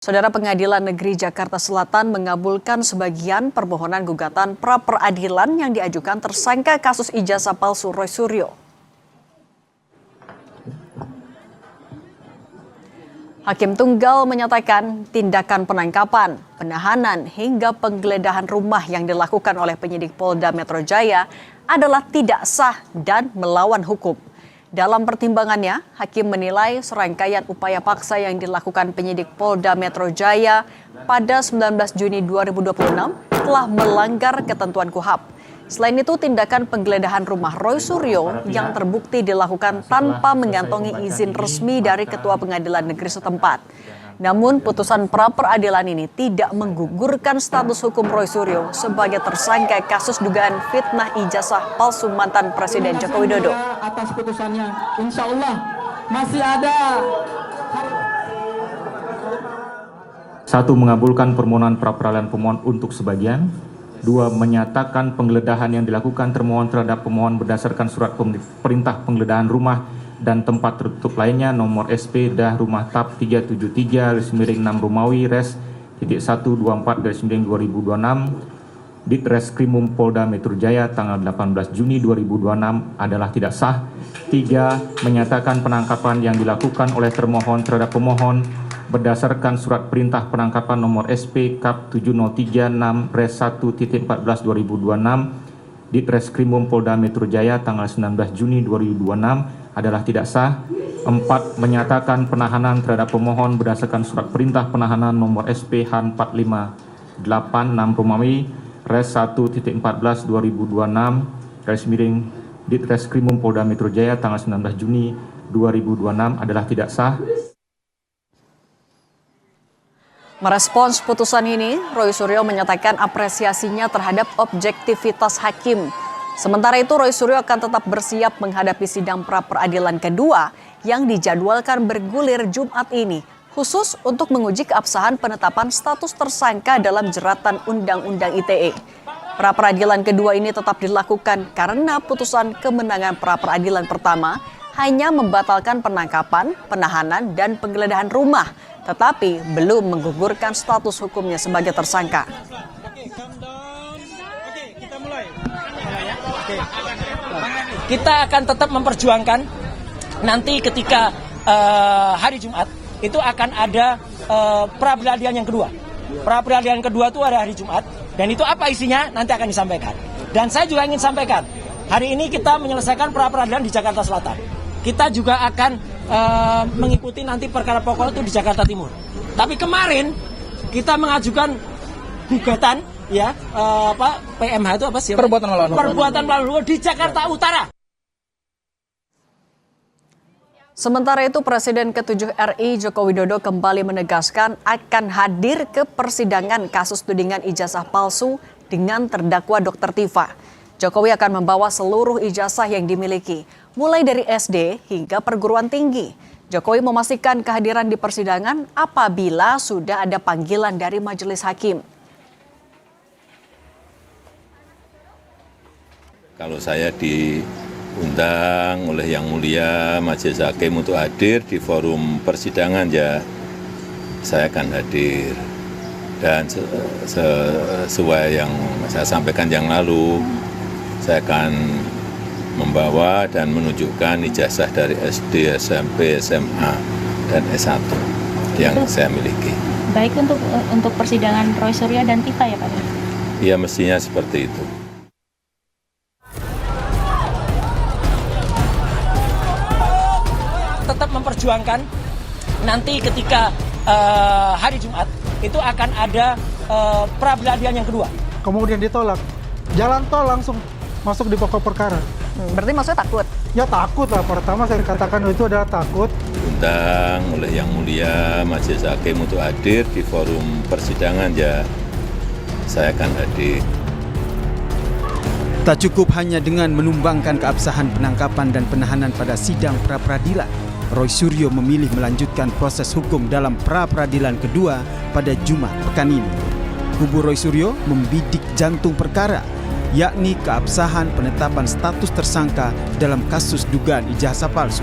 Saudara Pengadilan Negeri Jakarta Selatan mengabulkan sebagian permohonan gugatan pra-peradilan yang diajukan tersangka kasus ijazah palsu Roy Suryo. Hakim Tunggal menyatakan tindakan penangkapan, penahanan hingga penggeledahan rumah yang dilakukan oleh penyidik Polda Metro Jaya adalah tidak sah dan melawan hukum. Dalam pertimbangannya, Hakim menilai serangkaian upaya paksa yang dilakukan penyidik Polda Metro Jaya pada 19 Juni 2026 telah melanggar ketentuan KUHAP. Selain itu, tindakan penggeledahan rumah Roy Suryo yang terbukti dilakukan tanpa mengantongi izin resmi dari Ketua Pengadilan Negeri setempat. Namun, putusan pra-peradilan ini tidak menggugurkan status hukum Roy Suryo sebagai tersangka kasus dugaan fitnah ijazah palsu mantan Presiden Joko Widodo. Atas putusannya, insya Allah masih ada. 1. Mengabulkan permohonan pra-peradilan pemohon untuk sebagian. 2. Menyatakan penggeledahan yang dilakukan termohon terhadap pemohon berdasarkan surat perintah penggeledahan rumah dan tempat tertutup lainnya nomor SP dah rumah TAP 373-6 Romawi Res .124-2026 Ditreskrimum Polda Metro Jaya tanggal 18 Juni 2026 adalah tidak sah. 3. Menyatakan penangkapan yang dilakukan oleh termohon terhadap pemohon berdasarkan surat perintah penangkapan nomor SP Kap 7036 Res 1.14/2026 Ditreskrimum Polda Metro Jaya tanggal 19 Juni 2026 adalah tidak sah. 4. Menyatakan penahanan terhadap pemohon berdasarkan surat perintah penahanan nomor SP Han 458-6 Romawi Res 1.14/2026 Ditreskrimum Polda Metro Jaya tanggal 19 Juni 2026 adalah tidak sah. Merespons putusan ini, Roy Suryo menyatakan apresiasinya terhadap objektivitas hakim. Sementara itu, Roy Suryo akan tetap bersiap menghadapi sidang pra-peradilan kedua yang dijadwalkan bergulir Jumat ini, khusus untuk menguji keabsahan penetapan status tersangka dalam jeratan Undang-Undang ITE. Pra-peradilan kedua ini tetap dilakukan karena putusan kemenangan pra-peradilan pertama hanya membatalkan penangkapan, penahanan, dan penggeledahan rumah, tetapi belum menggugurkan status hukumnya sebagai tersangka. Kita akan tetap memperjuangkan nanti ketika hari Jumat itu akan ada pra-peradilan yang kedua. Pra-peradilan kedua itu ada hari Jumat dan itu apa isinya nanti akan disampaikan. Dan saya juga ingin sampaikan, hari ini kita menyelesaikan pra-peradilan di Jakarta Selatan. Kita juga akan mengikuti nanti perkara pokok itu di Jakarta Timur. Tapi kemarin kita mengajukan gugatan ya PMH itu apa sih? Perbuatan melawan hukum di Jakarta Utara. Sementara itu, Presiden ke-7 RI Joko Widodo kembali menegaskan akan hadir ke persidangan kasus tudingan ijazah palsu dengan terdakwa Dr. Tifa. Jokowi akan membawa seluruh ijazah yang dimiliki, mulai dari SD hingga perguruan tinggi. Jokowi memastikan kehadiran di persidangan apabila sudah ada panggilan dari majelis hakim. Kalau saya diundang oleh Yang Mulia Majelis Hakim untuk hadir di forum persidangan, ya saya akan hadir. Dan sesuai yang saya sampaikan yang lalu, saya akan membawa dan menunjukkan ijazah dari SD, SMP, SMA, dan S1 yang saya miliki. Baik untuk persidangan Roy Suryo dan Tifa ya Pak? Ya mestinya seperti itu. Tetap memperjuangkan nanti ketika hari Jumat itu akan ada pra-peradilan yang kedua. Kemudian ditolak, jalan tol langsung masuk di pokok perkara. Berarti maksudnya takut? Ya takut lah, pertama saya katakan itu adalah takut. Diundang oleh Yang Mulia Majelis Hakim untuk hadir di forum persidangan, ya saya akan hadir. Tak cukup hanya dengan menumbangkan keabsahan penangkapan dan penahanan pada sidang pra-peradilan, Roy Suryo memilih melanjutkan proses hukum dalam pra-peradilan kedua pada Jumat pekan ini. Kubu Roy Suryo membidik jantung perkara, yakni keabsahan penetapan status tersangka dalam kasus dugaan ijazah palsu.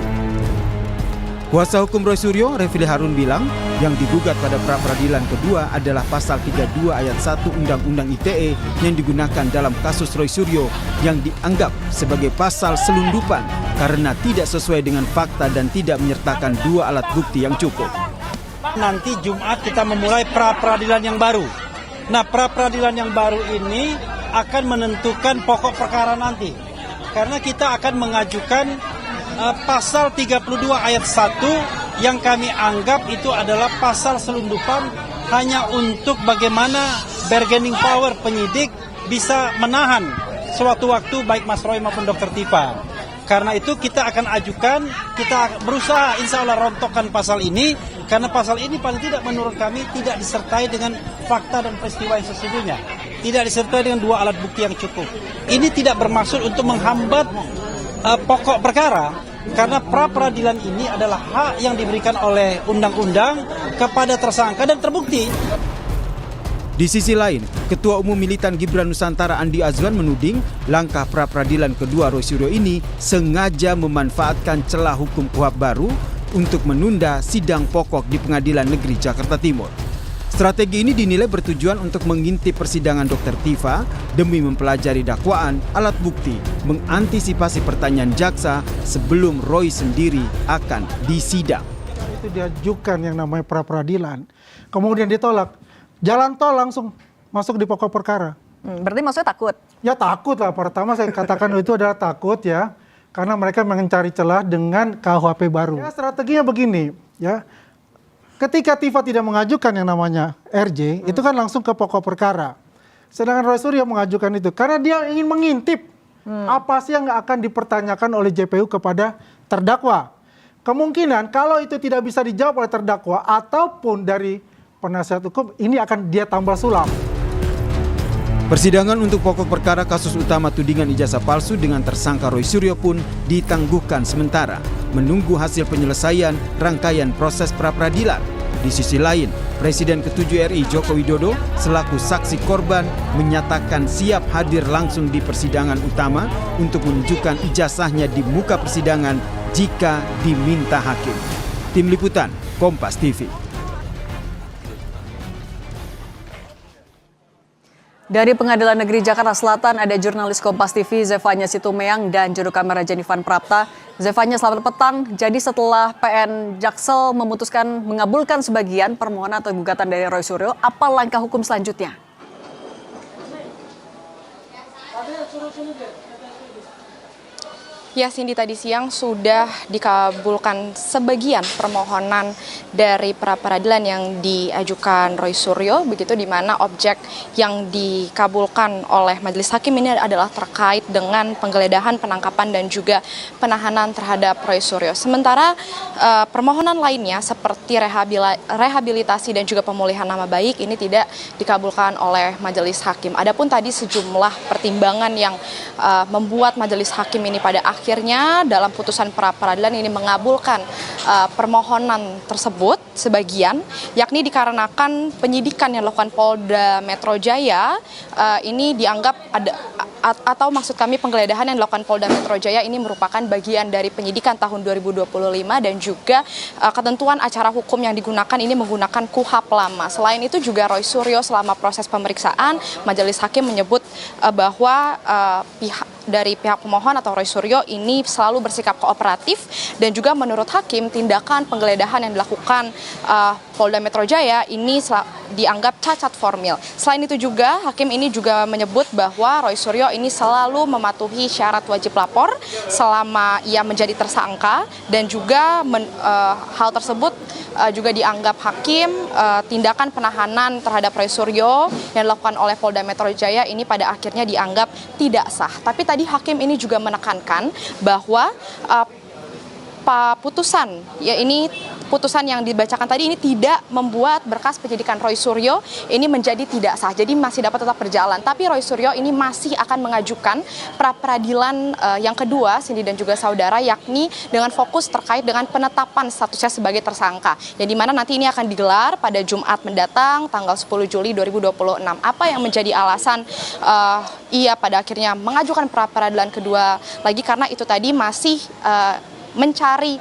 Kuasa hukum Roy Suryo, Refli Harun bilang, yang digugat pada pra-peradilan kedua adalah pasal 32 ayat 1 Undang-Undang ITE yang digunakan dalam kasus Roy Suryo yang dianggap sebagai pasal selundupan karena tidak sesuai dengan fakta dan tidak menyertakan 2 alat bukti yang cukup. Nanti Jumat kita memulai pra-peradilan yang baru. Nah, pra-peradilan yang baru ini akan menentukan pokok perkara nanti. Karena kita akan mengajukan pasal 32 ayat 1 yang kami anggap itu adalah pasal selundupan hanya untuk bagaimana bargaining power penyidik bisa menahan suatu waktu baik Mas Roy maupun Dr. Tifa. Karena itu kita akan ajukan, kita berusaha insya Allah rontokkan pasal ini, karena pasal ini paling tidak menurut kami tidak disertai dengan fakta dan peristiwa yang sesungguhnya. Tidak disertai dengan 2 alat bukti yang cukup. Ini tidak bermaksud untuk menghambat pokok perkara, karena pra-peradilan ini adalah hak yang diberikan oleh undang-undang kepada tersangka dan terbukti. Di sisi lain, Ketua Umum Militan Gibran Nusantara Andi Azwan menuding langkah pra-peradilan kedua Roy Suryo ini sengaja memanfaatkan celah hukum KUHP baru untuk menunda sidang pokok di Pengadilan Negeri Jakarta Timur. Strategi ini dinilai bertujuan untuk mengintip persidangan Dr. Tifa demi mempelajari dakwaan, alat bukti, mengantisipasi pertanyaan jaksa sebelum Roy sendiri akan disidang. Itu diajukan yang namanya pra-peradilan, kemudian ditolak. Jalan tol langsung masuk di pokok perkara. Berarti maksudnya takut? Ya takut lah, pertama saya katakan itu adalah takut ya, karena mereka mencari celah dengan KUHP baru. Ya, strateginya begini ya, ketika Tifa tidak mengajukan yang namanya RJ, itu kan langsung ke pokok perkara. Sedangkan Roy Suryo mengajukan itu karena dia ingin mengintip apa sih yang akan dipertanyakan oleh JPU kepada terdakwa. Kemungkinan kalau itu tidak bisa dijawab oleh terdakwa ataupun dari penasihat hukum, ini akan dia tambal sulam. Persidangan untuk pokok perkara kasus utama tudingan ijazah palsu dengan tersangka Roy Suryo pun ditangguhkan sementara, menunggu hasil penyelesaian rangkaian proses pra-peradilan. Di sisi lain, Presiden ke-7 RI Joko Widodo selaku saksi korban menyatakan siap hadir langsung di persidangan utama untuk menunjukkan ijazahnya di muka persidangan jika diminta hakim. Tim Liputan, Kompas TV. Dari Pengadilan Negeri Jakarta Selatan ada jurnalis Kompas TV Zefanya Situmeang dan juru kamera Jenifan Prapta. Zefanya, selamat petang. Jadi setelah PN Jaksel memutuskan mengabulkan sebagian permohonan atau gugatan dari Roy Suryo, apa langkah hukum selanjutnya? Ya, Cindy, tadi siang sudah dikabulkan sebagian permohonan dari pra-peradilan yang diajukan Roy Suryo, begitu, di mana objek yang dikabulkan oleh majelis hakim ini adalah terkait dengan penggeledahan, penangkapan dan juga penahanan terhadap Roy Suryo. Sementara permohonan lainnya seperti rehabilitasi dan juga pemulihan nama baik ini tidak dikabulkan oleh majelis hakim. Adapun tadi sejumlah pertimbangan yang membuat majelis hakim ini pada akhirnya dalam putusan pra-peradilan ini mengabulkan permohonan tersebut sebagian, yakni dikarenakan penyidikan yang dilakukan Polda Metro Jaya ini dianggap ada, atau maksud kami penggeledahan yang dilakukan Polda Metro Jaya ini merupakan bagian dari penyidikan tahun 2025 dan juga ketentuan acara hukum yang digunakan ini menggunakan KUHP lama. Selain itu juga Roy Suryo selama proses pemeriksaan majelis hakim menyebut bahwa dari pihak pemohon atau Roy Suryo ini selalu bersikap kooperatif dan juga menurut hakim tindakan penggeledahan yang dilakukan Polda Metro Jaya ini dianggap cacat formil. Selain itu juga hakim ini juga menyebut bahwa Roy Suryo ini selalu mematuhi syarat wajib lapor selama ia menjadi tersangka dan juga hal tersebut juga dianggap hakim tindakan penahanan terhadap Roy Suryo yang dilakukan oleh Polda Metro Jaya ini pada akhirnya dianggap tidak sah. Tapi tadi hakim ini juga menekankan bahwa putusan putusan yang dibacakan tadi ini tidak membuat berkas penyidikan Roy Suryo ini menjadi tidak sah. Jadi masih dapat tetap berjalan. Tapi Roy Suryo ini masih akan mengajukan pra-peradilan yang kedua, Cindy dan juga saudara, yakni dengan fokus terkait dengan penetapan statusnya sebagai tersangka. Yang dimana nanti ini akan digelar pada Jumat mendatang tanggal 10 Juli 2026. Apa yang menjadi alasan ia pada akhirnya mengajukan pra-peradilan kedua lagi? Karena itu tadi masih mencari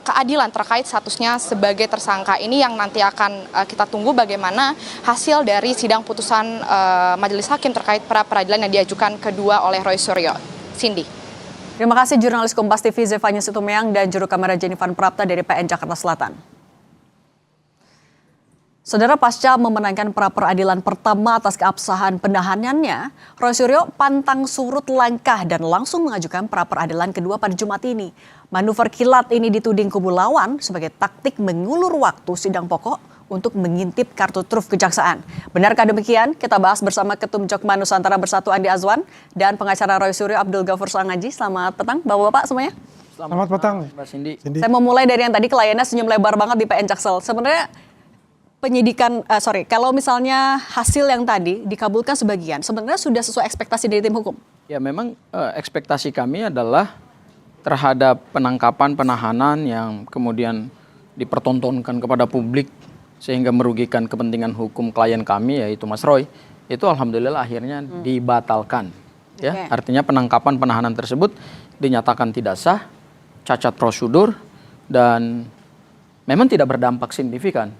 keadilan terkait statusnya sebagai tersangka ini yang nanti akan kita tunggu bagaimana hasil dari sidang putusan majelis hakim terkait pra peradilan yang diajukan kedua oleh Roy Suryo. Cindy. Terima kasih jurnalis Kompas TV Zevanya Situmeang dan juru kamera Jenifan Prapta dari PN Jakarta Selatan. Saudara, pasca memenangkan pra peradilan pertama atas keabsahan penahanannya, Roy Suryo pantang surut langkah dan langsung mengajukan pra peradilan kedua pada Jumat ini. Manuver kilat ini dituding kubu lawan sebagai taktik mengulur waktu sidang pokok untuk mengintip kartu truf kejaksaan. Benarkah demikian? Kita bahas bersama Ketum Jokma Nusantara Bersatu Andi Azwan dan pengacara Roy Suryo Abdul Ghafur Sangaji. Selamat petang Bapak-bapak semuanya. Selamat petang Mbak Cindy. Saya mau mulai dari yang tadi, kliennya senyum lebar banget di PN Jaksel. Sebenarnya kalau misalnya hasil yang tadi dikabulkan sebagian, sebenarnya sudah sesuai ekspektasi dari tim hukum? Ya memang ekspektasi kami adalah terhadap penangkapan penahanan yang kemudian dipertontonkan kepada publik sehingga merugikan kepentingan hukum klien kami yaitu Mas Roy, itu alhamdulillah akhirnya dibatalkan. Ya, artinya penangkapan penahanan tersebut dinyatakan tidak sah, cacat prosedur dan memang tidak berdampak signifikan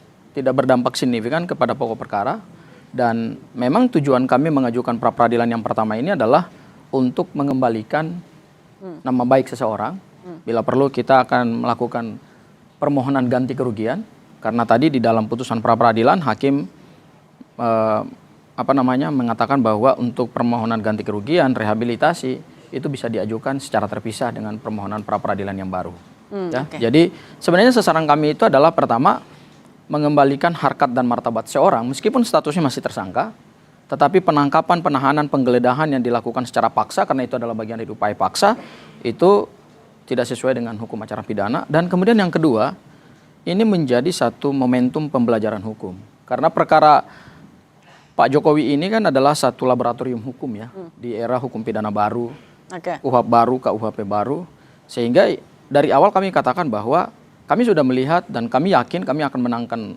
kepada pokok perkara, dan memang tujuan kami mengajukan pra peradilan yang pertama ini adalah untuk mengembalikan nama baik seseorang. Bila perlu kita akan melakukan permohonan ganti kerugian karena tadi di dalam putusan pra peradilan hakim mengatakan bahwa untuk permohonan ganti kerugian, rehabilitasi itu bisa diajukan secara terpisah dengan permohonan pra peradilan yang baru. Jadi sebenarnya sasaran kami itu adalah pertama mengembalikan harkat dan martabat seorang meskipun statusnya masih tersangka, tetapi penangkapan, penahanan, penggeledahan yang dilakukan secara paksa karena itu adalah bagian dari upaya paksa itu tidak sesuai dengan hukum acara pidana. Dan kemudian yang kedua, ini menjadi satu momentum pembelajaran hukum karena perkara Pak Jokowi ini kan adalah satu laboratorium hukum ya di era hukum pidana baru, KUHP baru, KUHP baru, sehingga dari awal kami katakan bahwa kami sudah melihat dan kami yakin kami akan menangkan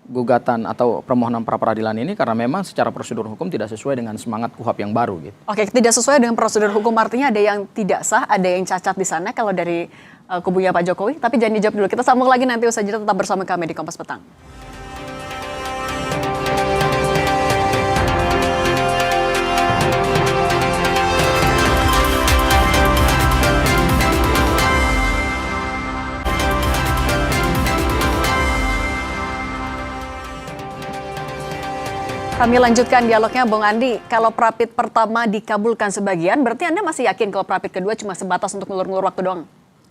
gugatan atau permohonan pra peradilan ini karena memang secara prosedur hukum tidak sesuai dengan semangat KUHP yang baru gitu. Oke, tidak sesuai dengan prosedur hukum artinya ada yang tidak sah, ada yang cacat di sana kalau dari kubunya Pak Jokowi, tapi jangan dijawab dulu. Kita sambung lagi nanti usai jeda, tetap bersama kami di Kompas Petang. Kami lanjutkan dialognya, Bung Andi. Kalau prapit pertama dikabulkan sebagian, berarti Anda masih yakin kalau prapit kedua cuma sebatas untuk ngulur-ngulur waktu doang?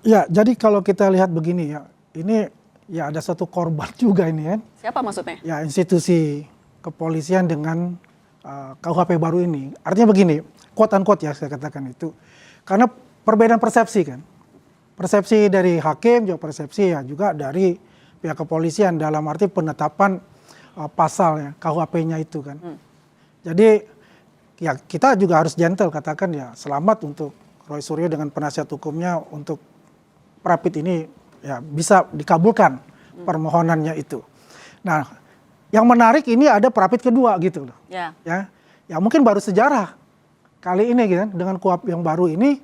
Ya, jadi kalau kita lihat begini ya, ini ya ada satu korban juga ini kan. Siapa maksudnya? Ya institusi kepolisian dengan KUHP baru ini. Artinya begini, quote unquote ya saya katakan itu. Karena perbedaan persepsi kan. Persepsi dari hakim, juga persepsi ya juga dari pihak kepolisian dalam arti penetapan pasal ya, KUHP-nya itu kan. Jadi ya kita juga harus gentle katakan ya selamat untuk Roy Suryo dengan penasihat hukumnya untuk prapit ini ya bisa dikabulkan permohonannya itu. Nah, yang menarik ini ada prapit kedua gitu loh. Ya mungkin baru sejarah kali ini gitu kan dengan KUHP yang baru ini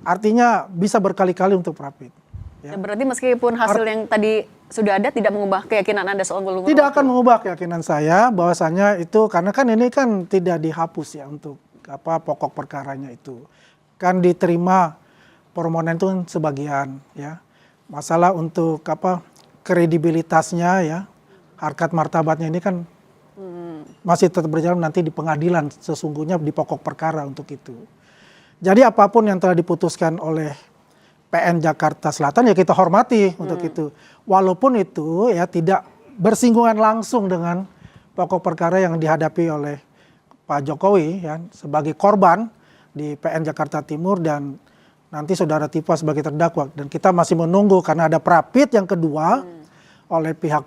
artinya bisa berkali-kali untuk prapit. Ya. Berarti meskipun hasil yang tadi sudah ada tidak mengubah keyakinan Anda soal ngulur-ngulur? Tidak akan mengubah keyakinan saya bahwasanya itu karena kan ini kan tidak dihapus ya untuk pokok perkaranya itu. Kan diterima permohonan itu sebagian ya. Masalah untuk kredibilitasnya ya, harkat martabatnya ini kan masih tetap berjalan nanti di pengadilan sesungguhnya di pokok perkara untuk itu. Jadi apapun yang telah diputuskan oleh PN Jakarta Selatan ya kita hormati untuk itu. Walaupun itu ya tidak bersinggungan langsung dengan pokok perkara yang dihadapi oleh Pak Jokowi ya sebagai korban di PN Jakarta Timur dan nanti saudara Tifa sebagai terdakwa. Dan kita masih menunggu karena ada prapit yang kedua oleh pihak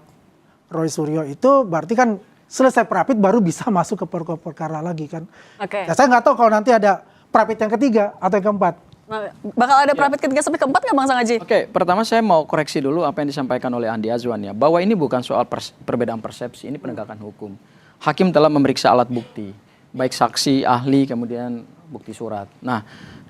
Roy Suryo itu berarti kan selesai prapit baru bisa masuk ke pokok perkara lagi kan. Ya, saya nggak tahu kalau nanti ada prapit yang ketiga atau yang keempat. Nah, bakal ada prapit ketiga sampai keempat nggak Bang Sangaji? Oke, pertama saya mau koreksi dulu apa yang disampaikan oleh Andi Azwan ya, bahwa ini bukan soal perbedaan persepsi, ini penegakan hukum. Hakim telah memeriksa alat bukti, baik saksi, ahli, kemudian bukti surat. Nah,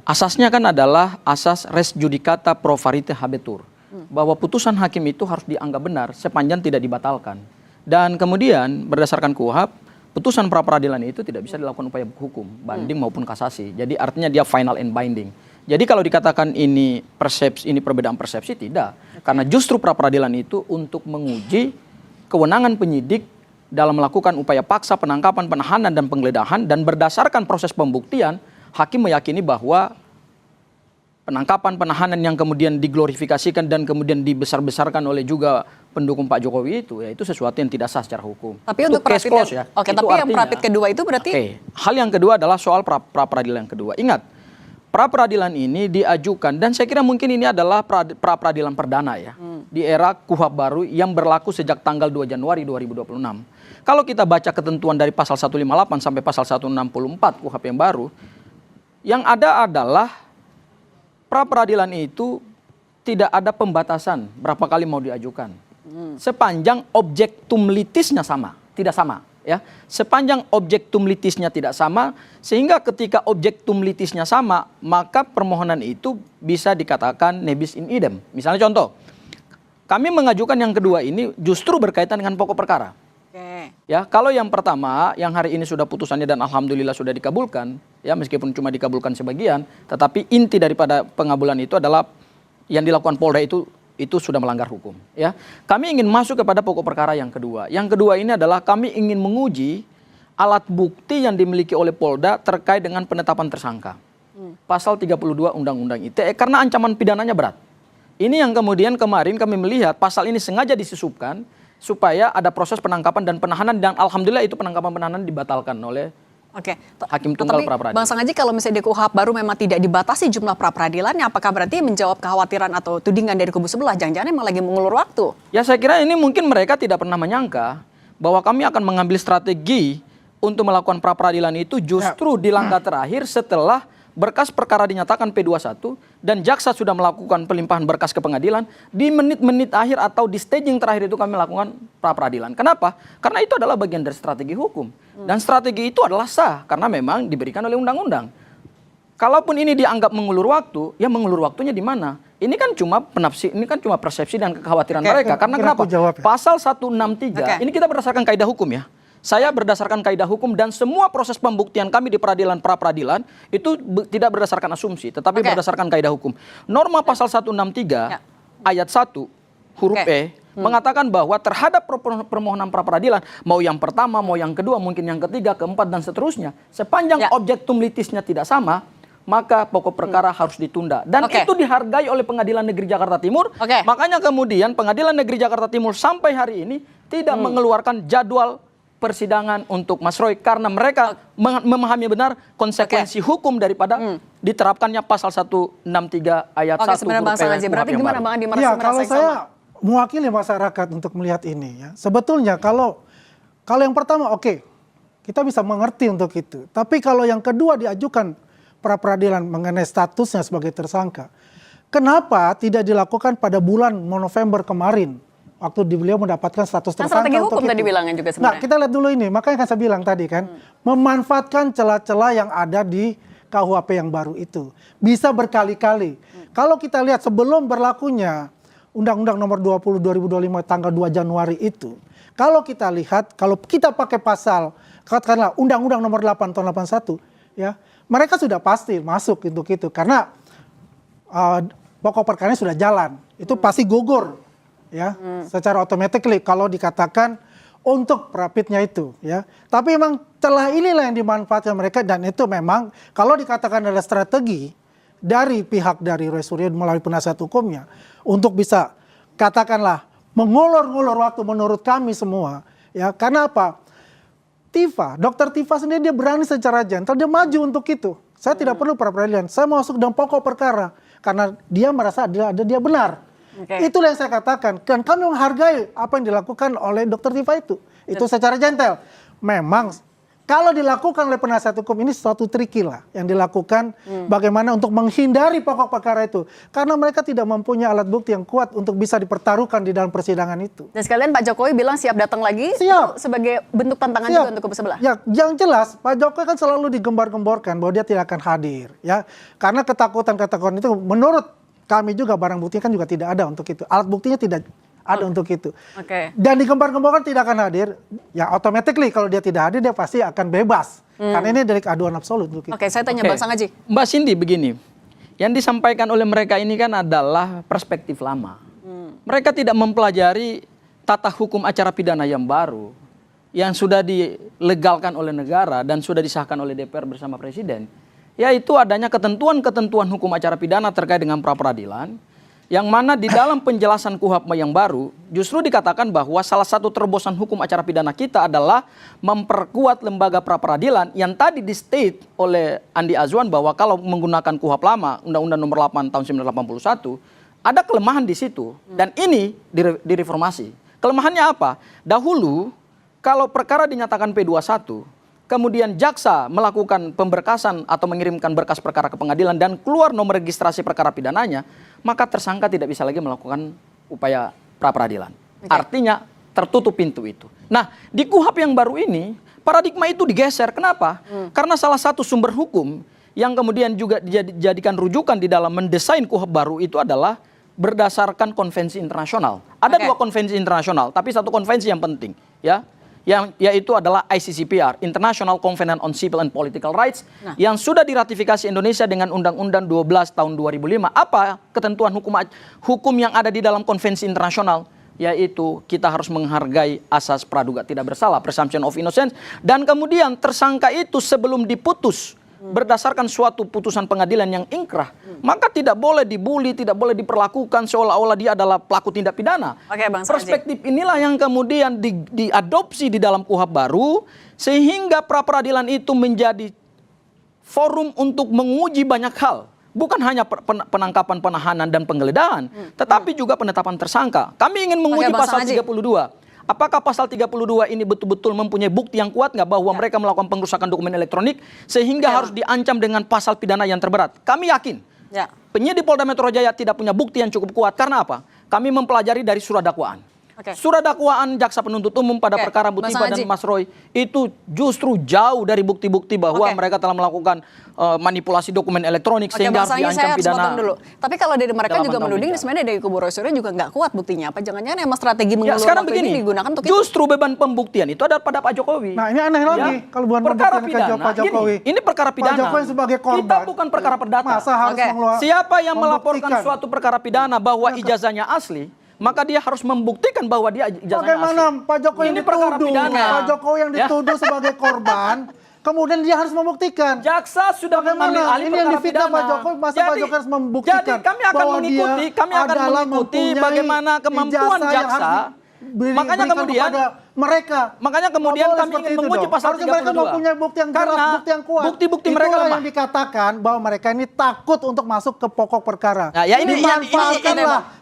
asasnya kan adalah asas res judicata pro varite habetur, bahwa putusan hakim itu harus dianggap benar sepanjang tidak dibatalkan. Dan kemudian berdasarkan KUHP, putusan pra peradilan itu tidak bisa dilakukan upaya hukum, banding maupun kasasi. Jadi artinya dia final and binding. Jadi kalau dikatakan ini persepsi, ini perbedaan persepsi, tidak. Karena justru pra peradilan itu untuk menguji kewenangan penyidik dalam melakukan upaya paksa, penangkapan, penahanan, dan penggeledahan, dan berdasarkan proses pembuktian, hakim meyakini bahwa penangkapan, penahanan yang kemudian diglorifikasikan dan kemudian dibesar-besarkan oleh juga pendukung Pak Jokowi itu sesuatu yang tidak sah secara hukum. Tapi itu untuk case close ya. Oke, itu tapi artinya, yang pra kedua itu berarti? Oke, hal yang kedua adalah soal pra peradilan yang kedua. Ingat, pra peradilan ini diajukan, dan saya kira mungkin ini adalah pra peradilan perdana ya, di era KUHP baru yang berlaku sejak tanggal 2 Januari 2026. Kalau kita baca ketentuan dari pasal 158 sampai pasal 164 KUHP yang baru, yang ada adalah pra peradilan itu tidak ada pembatasan berapa kali mau diajukan. Sepanjang objektum litisnya sama, tidak sama. Ya, sepanjang objektum litisnya tidak sama, sehingga ketika objektum litisnya sama, maka permohonan itu bisa dikatakan nebis in idem. Misalnya contoh, kami mengajukan yang kedua ini justru berkaitan dengan pokok perkara. Ya, kalau yang pertama, yang hari ini sudah putusannya dan alhamdulillah sudah dikabulkan, ya meskipun cuma dikabulkan sebagian, tetapi inti daripada pengabulan itu adalah yang dilakukan Polda itu sudah melanggar hukum. Ya, kami ingin masuk kepada pokok perkara yang kedua. Yang kedua ini adalah kami ingin menguji alat bukti yang dimiliki oleh Polda terkait dengan penetapan tersangka. Pasal 32 Undang-Undang ITE karena ancaman pidananya berat. Ini yang kemudian kemarin kami melihat pasal ini sengaja disusupkan supaya ada proses penangkapan dan penahanan, dan alhamdulillah itu penangkapan penahanan dibatalkan oleh hakim tunggal pra peradilan. Bang Sangaji, kalau misalnya di KUHP baru memang tidak dibatasi jumlah pra peradilannya, apakah berarti menjawab kekhawatiran atau tudingan dari kubu sebelah, jangan-jangan emang lagi mengulur waktu? Ya, saya kira ini mungkin mereka tidak pernah menyangka bahwa kami akan mengambil strategi untuk melakukan pra peradilan itu justru di langkah terakhir setelah berkas perkara dinyatakan P21 dan jaksa sudah melakukan pelimpahan berkas ke pengadilan, di menit-menit akhir atau di staging terakhir itu kami lakukan pra peradilan. Kenapa? Karena itu adalah bagian dari strategi hukum. Dan strategi itu adalah sah karena memang diberikan oleh undang-undang. Kalaupun ini dianggap mengulur waktu, ya mengulur waktunya di mana? Ini kan cuma persepsi dan kekhawatiran mereka. Karena kenapa? Pasal 163, ini kita berdasarkan kaidah hukum ya. Saya berdasarkan kaidah hukum dan semua proses pembuktian kami di peradilan pra peradilan itu tidak berdasarkan asumsi, tetapi berdasarkan kaidah hukum. Norma pasal 163 ayat 1 huruf E mengatakan bahwa terhadap permohonan pra peradilan, mau yang pertama, mau yang kedua, mungkin yang ketiga, keempat dan seterusnya, sepanjang objektum litisnya tidak sama, maka pokok perkara harus ditunda. Dan itu dihargai oleh Pengadilan Negeri Jakarta Timur. Makanya kemudian Pengadilan Negeri Jakarta Timur sampai hari ini tidak mengeluarkan jadwal persidangan untuk Mas Roy karena mereka memahami benar konsekuensi hukum daripada diterapkannya pasal 163 ayat 1 sebenarnya Bang Sangaji, berarti gimana Bang Andi merasa kalau yang saya sama? mewakili masyarakat untuk melihat ini ya. Sebetulnya kalau yang pertama kita bisa mengerti untuk itu. Tapi kalau yang kedua diajukan pra peradilan mengenai statusnya sebagai tersangka, kenapa tidak dilakukan pada bulan November kemarin? Waktu beliau mendapatkan status tersangka. Strategi hukum tadi bilangnya juga sebenarnya. Nah, kita lihat dulu ini. Makanya kan saya bilang tadi kan, memanfaatkan celah-celah yang ada di KUHP yang baru itu. Bisa berkali-kali. Kalau kita lihat sebelum berlakunya Undang-Undang Nomor 20 2025 tanggal 2 Januari itu, kalau kita lihat, kalau kita pakai pasal, katakanlah Undang-Undang Nomor 8 tahun 81, ya, mereka sudah pasti masuk untuk itu. Karena pokok perkaranya sudah jalan. Itu pasti gugur. Ya, secara automatically kalau dikatakan untuk rapidnya itu ya. Tapi memang celah inilah yang dimanfaatkan mereka, dan itu memang kalau dikatakan adalah strategi dari pihak dari Roy Suryo melalui penasihat hukumnya untuk bisa katakanlah mengulur-ngulur waktu menurut kami semua ya. Karena apa? Dr. Tifa sendiri dia berani secara gentle, dia maju untuk itu. Saya tidak perlu pra peradilan, saya masuk dalam pokok perkara karena dia merasa dia benar. Itulah yang saya katakan. Dan kami menghargai apa yang dilakukan oleh Dr. Tifa itu secara gentle. Memang Kalau dilakukan oleh penasihat hukum ini suatu triki lah yang dilakukan bagaimana untuk menghindari pokok perkara itu. Karena mereka tidak mempunyai alat bukti yang kuat untuk bisa dipertaruhkan di dalam persidangan itu. Dan sekalian Pak Jokowi bilang siap datang lagi. Siap. Itu sebagai bentuk tantangan juga untuk kubu sebelah. Ya, yang jelas Pak Jokowi kan selalu digembar-gemborkan bahwa dia tidak akan hadir, ya. Karena ketakutan-ketakutan itu menurut kami juga barang bukti kan juga tidak ada untuk itu. Alat buktinya tidak ada untuk itu. Dan digembar-gemborkan tidak akan hadir, ya automatically kalau dia tidak hadir dia pasti akan bebas. Karena ini delik aduan absolut untuk itu. Saya tanya Bang Sangaji. Mbak Cindy begini, yang disampaikan oleh mereka ini kan adalah perspektif lama. Mereka tidak mempelajari tata hukum acara pidana yang baru, yang sudah dilegalkan oleh negara dan sudah disahkan oleh DPR bersama Presiden, yaitu adanya ketentuan-ketentuan hukum acara pidana terkait dengan pra-peradilan, yang mana di dalam penjelasan KUHP yang baru justru dikatakan bahwa salah satu terobosan hukum acara pidana kita adalah memperkuat lembaga pra-peradilan yang tadi di state oleh Andi Azwan bahwa kalau menggunakan KUHP lama, Undang-Undang Nomor 8 tahun 1981, ada kelemahan di situ dan ini direformasi. Kelemahannya apa? Dahulu kalau perkara dinyatakan P21, kemudian jaksa melakukan pemberkasan atau mengirimkan berkas perkara ke pengadilan dan keluar nomor registrasi perkara pidananya, maka tersangka tidak bisa lagi melakukan upaya pra-peradilan. Artinya tertutup pintu itu. Nah, di KUHP yang baru ini, paradigma itu digeser. Kenapa? Karena salah satu sumber hukum yang kemudian juga dijadikan rujukan di dalam mendesain KUHP baru itu adalah berdasarkan konvensi internasional. Ada dua konvensi internasional, tapi satu konvensi yang penting, ya. Yaitu adalah ICCPR, International Covenant on Civil and Political Rights, yang sudah diratifikasi Indonesia dengan Undang-Undang 12 tahun 2005. Apa ketentuan hukum yang ada di dalam konvensi internasional? Yaitu kita harus menghargai asas praduga tidak bersalah, presumption of innocence, dan kemudian tersangka itu sebelum diputus berdasarkan suatu putusan pengadilan yang ingkrah, maka tidak boleh dibully, tidak boleh diperlakukan seolah-olah dia adalah pelaku tindak pidana. Perspektif inilah yang kemudian diadopsi di dalam KUHP baru, sehingga pra-peradilan itu menjadi forum untuk menguji banyak hal. Bukan hanya penangkapan, penahanan, dan penggeledahan, tetapi juga penetapan tersangka. Kami ingin menguji pasal 32. Apakah pasal 32 ini betul-betul mempunyai bukti yang kuat nggak bahwa mereka melakukan pengrusakan dokumen elektronik sehingga harus diancam dengan pasal pidana yang terberat? Kami yakin penyidik Polda Metro Jaya tidak punya bukti yang cukup kuat. Karena apa? Kami mempelajari dari surat dakwaan. Surat dakwaan jaksa penuntut umum pada perkara Butiba dan Mas Roy itu justru jauh dari bukti-bukti bahwa mereka telah melakukan manipulasi dokumen elektronik sehingga harus diancam pidana. Tapi kalau dari mereka juga menuding sebenarnya dari kubu Roy Suryo juga nggak kuat buktinya. Apa jangan-jangan emang strategi mengelur waktu ini digunakan untuk justru beban pembuktian itu ada pada Pak Jokowi. Nah, ini aneh lagi kalau bukan perkara pidana, Pak Jokowi. Ini perkara pidana. Pak Jokowi sebagai korban. Kita bukan perkara perdata. Masa harus siapa yang melaporkan suatu perkara pidana bahwa ijazahnya asli, maka dia harus membuktikan bahwa dia ijazahnya bagaimana asli. Pak Jokowi yang dituduh, Pak Jokowi yang dituduh sebagai korban, kemudian dia harus membuktikan. Jaksa sudah mengambil alih ini yang difitnah Pak Jokowi, masa Pak Jokowi harus membuktikan. Jadi kami akan mengikuti bagaimana kemampuan jaksa. Makanya kemudian kami ingin menguji pasal 32. Mereka mempunyai bukti yang jelas, bukti yang kuat. Bukti-bukti mereka lemah. Yang dikatakan bahwa mereka ini takut untuk masuk ke pokok perkara. Nah, ya ini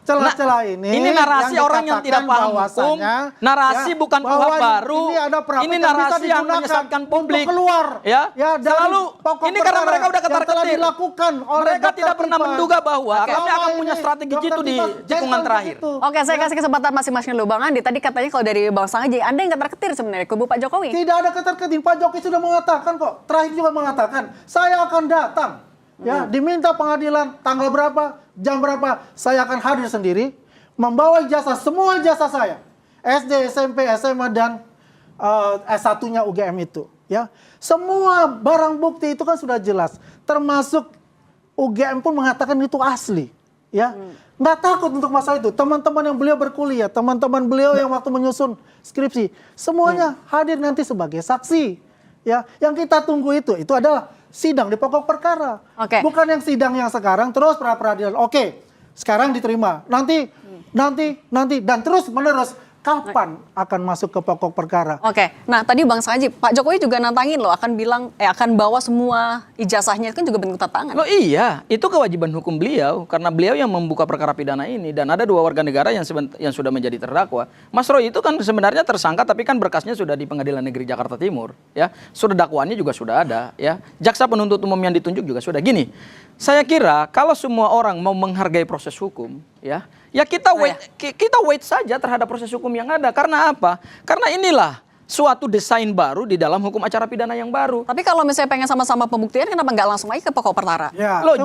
celah-celah ini. Ini narasi orang yang tidak paham hukum. Narasi bukan KUHP baru. Ini narasi yang menyesatkan publik. Keluar. Ya. Selalu ini karena mereka udah ketar-ketir. Mereka tidak pernah menduga bahwa kami akan punya strategi jitu di tikungan terakhir. Oke, saya kasih kesempatan masing-masing dulu Bang Andi. Tadi katanya kalau dari Bang Sangaji, Anda yang ketar-ketir sebenarnya kubu Pak Jokowi. Tidak ada ketar-ketir. Pak Jokowi sudah mengatakan kok. Terakhir juga mengatakan, saya akan datang. Ya, diminta pengadilan tanggal berapa, jam berapa, saya akan hadir sendiri, membawa ijazah, semua ijazah saya. SD, SMP, SMA, dan S1-nya UGM itu. Ya, semua barang bukti itu kan sudah jelas. Termasuk UGM pun mengatakan itu asli. Ya, nggak takut untuk masalah itu. Teman-teman yang beliau berkuliah, teman-teman beliau yang waktu menyusun skripsi, semuanya hadir nanti sebagai saksi. Ya, yang kita tunggu itu adalah sidang di pokok perkara. Bukan yang sidang yang sekarang terus pra-peradilan. Oke, sekarang diterima. Nanti dan terus menerus kapan akan masuk ke pokok perkara. Oke, nah tadi Bang Saji, Pak Jokowi juga nantangin loh, akan bilang, akan bawa semua ijazahnya, itu kan juga bentuk tantangan. Loh iya, itu kewajiban hukum beliau, karena beliau yang membuka perkara pidana ini, dan ada 2 warga negara yang sudah menjadi terdakwa. Mas Roy itu kan sebenarnya tersangka, tapi kan berkasnya sudah di Pengadilan Negeri Jakarta Timur, ya, sudah dakwaannya juga sudah ada, ya, jaksa penuntut umum yang ditunjuk juga sudah. Gini, saya kira kalau semua orang mau menghargai proses hukum, ya kita wait saja terhadap proses hukum yang ada. Karena apa? Karena inilah suatu desain baru di dalam hukum acara pidana yang baru. Tapi kalau misalnya pengen sama-sama pembuktian, kenapa nggak langsung aja ke pokok perkara? Ya, Loh,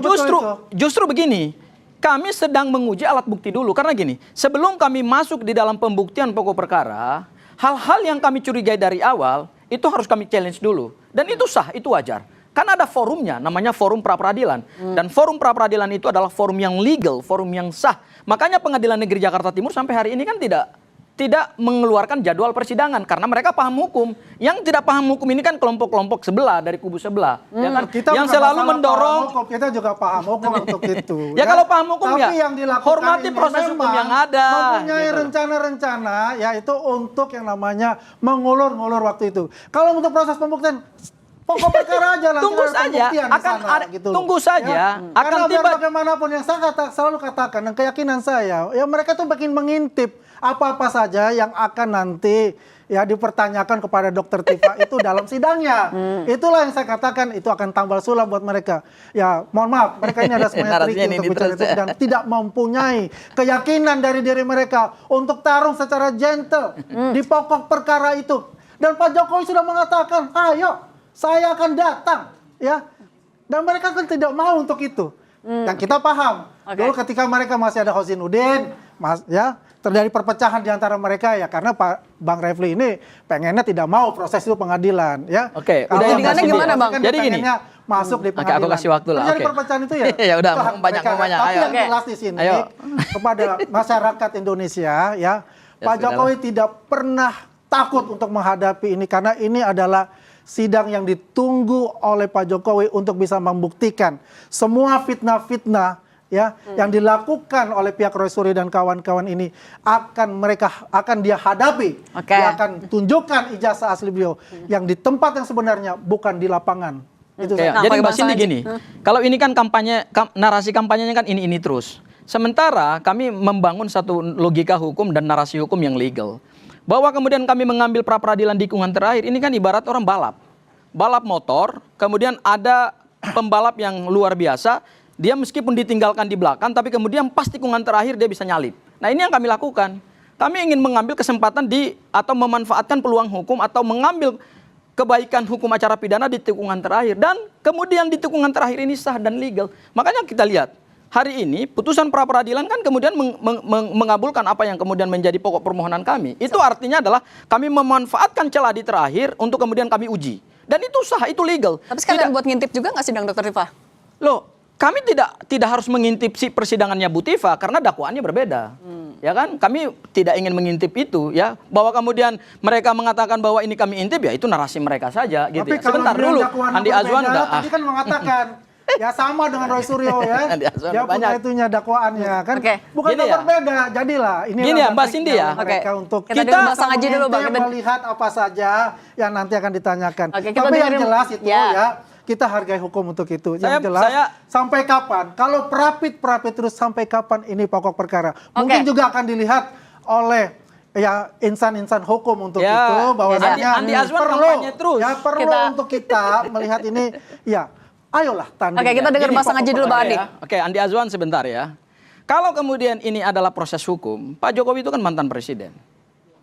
justru begini, kami sedang menguji alat bukti dulu. Karena gini, sebelum kami masuk di dalam pembuktian pokok perkara, hal-hal yang kami curigai dari awal, itu harus kami challenge dulu. Dan itu sah, itu wajar. Kan ada forumnya, namanya forum pra-peradilan. Dan forum pra-peradilan itu adalah forum yang legal, forum yang sah. Makanya Pengadilan Negeri Jakarta Timur sampai hari ini kan tidak mengeluarkan jadwal persidangan karena mereka paham hukum. Yang tidak paham hukum ini kan kelompok-kelompok sebelah dari kubu sebelah, ya kan? Kita yang selalu mendorong hukum, kita juga paham hukum untuk itu. Ya kalau paham hukum tapi ya yang dilakukan hormati ini proses hukum memang yang ada. Mempunyai gitu. rencana-rencana yaitu untuk yang namanya mengulur-ngulur waktu itu. Kalau untuk proses pembuktian pokok perkara aja lah. Tunggu saja, tunggu saja. Ya? Akan Karena biar tiba bagaimanapun yang saya selalu katakan dan keyakinan saya, ya mereka tuh makin mengintip apa-apa saja yang akan nanti ya dipertanyakan kepada Dokter Tifa itu dalam sidangnya. Itulah yang saya katakan itu akan tambal sulam buat mereka. Ya mohon maaf, mereka ini ada semuanya triki untuk bicara itu dan tidak mempunyai keyakinan dari diri mereka untuk tarung secara gentle di pokok perkara itu. Dan Pak Jokowi sudah mengatakan, ayo saya akan datang, ya. Dan mereka kan tidak mau untuk itu. Dan kita paham. Dulu ketika mereka masih ada Hosinuddin, ya, terjadi perpecahan di antara mereka ya karena Pak Bang Refli ini pengennya tidak mau proses itu pengadilan, ya. Oke, udah yang gimana, Bang? Kan jadi gini. Masuk di pengadilan. Aku kasih waktu lah. Terjadi perpecahan itu ya. Ya udah, itu hak banyak mereka. ngomongnya. Tapi Ayo. yang jelas di sini kepada masyarakat Indonesia, ya, Pak sudahlah. Jokowi tidak pernah takut untuk menghadapi ini karena ini adalah sidang yang ditunggu oleh Pak Jokowi untuk bisa membuktikan semua fitnah-fitnah ya yang dilakukan oleh pihak Roy Suryo dan kawan-kawan ini akan dia hadapi. Dia akan tunjukkan ijazah asli beliau yang di tempat yang sebenarnya bukan di lapangan. Itu Jadi Mbak Cindy gini, kalau ini kan narasi kampanyenya kan ini terus. Sementara kami membangun satu logika hukum dan narasi hukum yang legal. Bahwa kemudian kami mengambil pra-peradilan tikungan terakhir, ini kan ibarat orang balap motor, kemudian ada pembalap yang luar biasa, dia meskipun ditinggalkan di belakang, tapi kemudian pas tikungan terakhir dia bisa nyalip. Nah ini yang kami lakukan. Kami ingin mengambil kesempatan atau memanfaatkan peluang hukum atau mengambil kebaikan hukum acara pidana di tikungan terakhir. Dan kemudian di tikungan terakhir ini sah dan legal. Makanya kita lihat, hari ini putusan pra-peradilan kan kemudian mengabulkan apa yang kemudian menjadi pokok permohonan kami. Itu artinya adalah kami memanfaatkan celah di terakhir untuk kemudian kami uji. Dan itu sah, itu legal. Tapi sekalian buat ngintip juga nggak sidang Dokter Tifa? Loh, kami tidak harus mengintip si persidangannya Bu Tifa karena dakwaannya berbeda. Ya kan? Kami tidak ingin mengintip itu ya. Bahwa kemudian mereka mengatakan bahwa ini kami intip ya itu narasi mereka saja gitu. Tapi ya. Sebentar dulu. Andi Azwan enggak. Tadi kan mengatakan ya sama dengan Roy Suryo ya. Dia punya itunya dakwaannya kan. Bukan berbeda. Jadilah ini gini ya Mbak Cindy ya. Mereka untuk kita pasang aja dulu Bang. Kita melihat apa saja yang nanti akan ditanyakan. Tapi yang jelas itu ya kita hargai hukum untuk itu. Yang jelas sampai kapan? Kalau prapit terus sampai kapan ini pokok perkara? Mungkin juga akan dilihat oleh ya insan-insan hukum untuk itu bahwasanya perlu untuk kita melihat ini ya. Ayolah tanding. Oke, kita dengar pasang aja dulu Bang Andi. Oke, Andi Azwan sebentar ya. Kalau kemudian ini adalah proses hukum, Pak Jokowi itu kan mantan presiden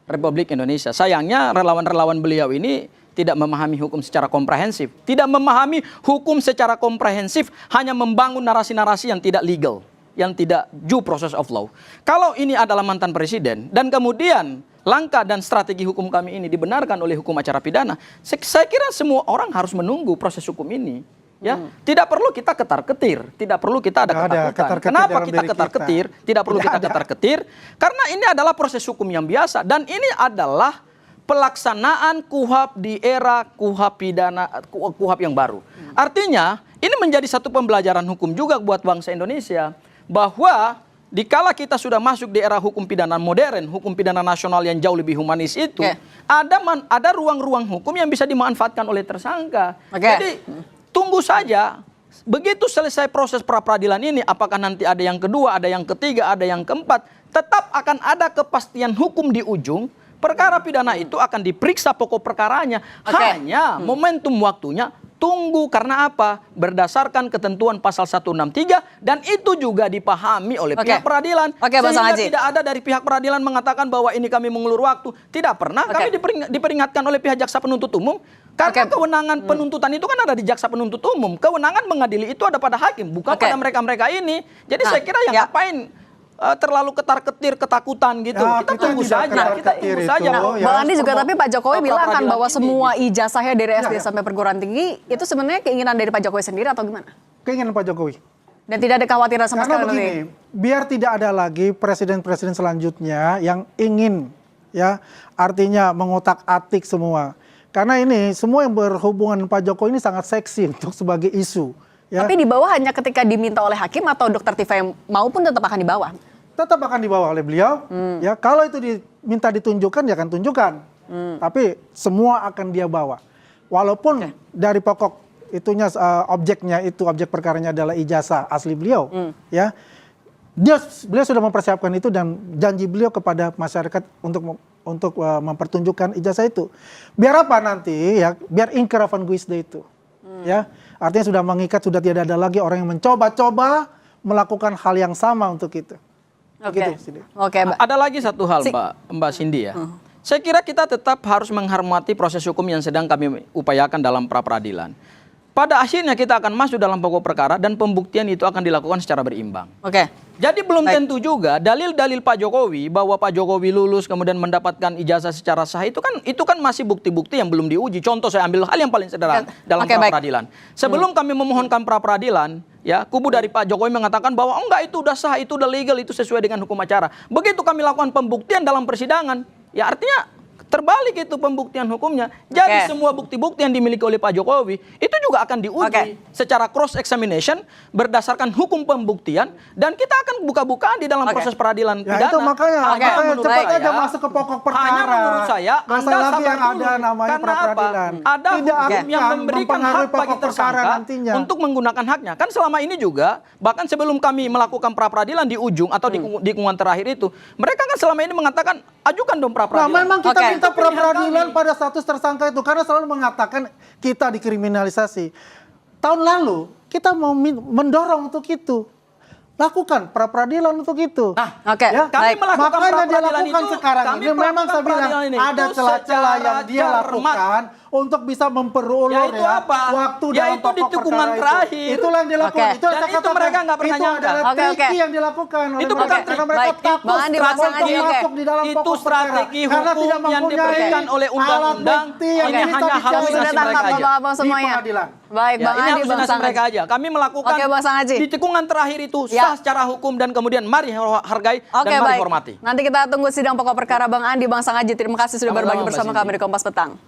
Republik Indonesia. Sayangnya relawan-relawan beliau ini tidak memahami hukum secara komprehensif. Tidak memahami hukum secara komprehensif, hanya membangun narasi-narasi yang tidak legal, yang tidak due process of law. Kalau ini adalah mantan presiden dan kemudian langkah dan strategi hukum kami ini dibenarkan oleh hukum acara pidana, saya kira semua orang harus menunggu proses hukum ini. Ya, tidak perlu kita ketar-ketir, tidak perlu kita ada ketakutan. Kenapa kita ketar-ketir? Tidak perlu kita ketar-ketir, karena ini adalah proses hukum yang biasa dan ini adalah pelaksanaan KUHP di era KUHP yang baru. Artinya, ini menjadi satu pembelajaran hukum juga buat bangsa Indonesia bahwa dikala kita sudah masuk di era hukum pidana modern, hukum pidana nasional yang jauh lebih humanis itu, ada ruang-ruang hukum yang bisa dimanfaatkan oleh tersangka. Jadi tunggu saja, begitu selesai proses pra-peradilan ini, apakah nanti ada yang kedua, ada yang ketiga, ada yang keempat, tetap akan ada kepastian hukum di ujung. Perkara pidana itu akan diperiksa pokok perkaranya. Hanya momentum waktunya tunggu, karena apa? Berdasarkan ketentuan pasal 163 dan itu juga dipahami oleh pihak peradilan. Sehingga tidak ada dari pihak peradilan mengatakan bahwa ini kami mengulur waktu. Tidak pernah. Kami diperingatkan oleh pihak jaksa penuntut umum. Karena kewenangan penuntutan itu kan ada di jaksa penuntut umum. Kewenangan mengadili itu ada pada hakim, bukan pada mereka-mereka ini. Jadi saya kira yang ngapain terlalu ketar-ketir, ketakutan gitu. Kita tunggu saja. Kita tunggu saja. Bang Andi juga, tapi Pak Jokowi bilang kan bahwa semua ijazahnya dari SD sampai perguruan tinggi itu sebenarnya keinginan dari Pak Jokowi sendiri atau gimana? Keinginan Pak Jokowi. Dan tidak ada kekhawatiran sama sekali. Karena begini, biar tidak ada lagi presiden-presiden selanjutnya yang ingin, ya, artinya mengotak-atik semua. Karena ini semua yang berhubungan dengan Pak Jokowi ini sangat seksi untuk sebagai isu. Ya. Tapi di bawah hanya ketika diminta oleh hakim atau dokter Tifa yang mau pun tetap akan dibawa? Tetap akan dibawa oleh beliau. Ya, kalau itu diminta ditunjukkan, ya akan tunjukkan. Tapi semua akan dia bawa. Walaupun dari pokok itunya objeknya itu, objek perkaranya adalah ijazah asli beliau. Ya, beliau sudah mempersiapkan itu dan janji beliau kepada masyarakat untuk mempertunjukkan ijazah itu. Biar apa nanti? Ya, biar ingkar van Guisde itu. Ya. Artinya sudah mengikat, sudah tidak ada lagi orang yang mencoba-coba melakukan hal yang sama untuk itu. Ada lagi satu hal, Mbak Cindy ya. Saya kira kita tetap harus menghormati proses hukum yang sedang kami upayakan dalam pra-peradilan. Pada akhirnya kita akan masuk dalam pokok perkara dan pembuktian itu akan dilakukan secara berimbang. Jadi belum tentu juga dalil-dalil Pak Jokowi bahwa Pak Jokowi lulus kemudian mendapatkan ijazah secara sah itu kan masih bukti-bukti yang belum diuji. Contoh saya ambil hal yang paling sederhana dalam pra-peradilan. Sebelum kami memohonkan pra-peradilan, ya, kubu dari Pak Jokowi mengatakan bahwa enggak, itu udah sah, itu udah legal, itu sesuai dengan hukum acara. Begitu kami lakukan pembuktian dalam persidangan, ya artinya terbalik itu pembuktian hukumnya. Jadi semua bukti-bukti yang dimiliki oleh Pak Jokowi itu juga akan diuji secara cross examination berdasarkan hukum pembuktian dan kita akan buka-bukaan di dalam proses peradilan pidana. Ya itu makanya cepat aja masuk ke pokok perkara. Hanya menurut saya Anda lagi yang ada namanya pra-peradilan. Ada hukum yang memberikan hak bagi tersangka untuk menggunakan haknya. Kan selama ini juga bahkan sebelum kami melakukan pra-peradilan di ujung atau di tikungan terakhir itu, mereka kan selama ini mengatakan ajukan dong pra-peradilan. Nah, memang kita minta pra-peradilan pada status tersangka itu karena selalu mengatakan kita dikriminalisasi. Tahun lalu kita mau mendorong untuk itu. Lakukan pra-peradilan untuk itu. Kami melakukan makanya dia lakukan itu, sekarang ini. Memang saya bilang ada celah-celah yang dia lakukan untuk bisa memperulur waktu dalam pokok perkara terakhir. Itulah yang dilakukan. Itu dan itu mereka nggak pernah nyangka. Itu adalah triki yang dilakukan oleh itu bukan karena mereka takut masuk di dalam itu pokok strategi perkara hukum yang diberikan oleh undang-undang. Ini hanya halusinasi mereka aja. Baik, Bang Andi, Bang Sang mereka aja. Kami melakukan di tikungan terakhir itu sah secara hukum dan kemudian mari hargai dan mari hormati. Nanti kita tunggu sidang pokok perkara Bang Andi, Bang Sang Haji. Terima kasih sudah berbagi bersama kami di Kompas Petang.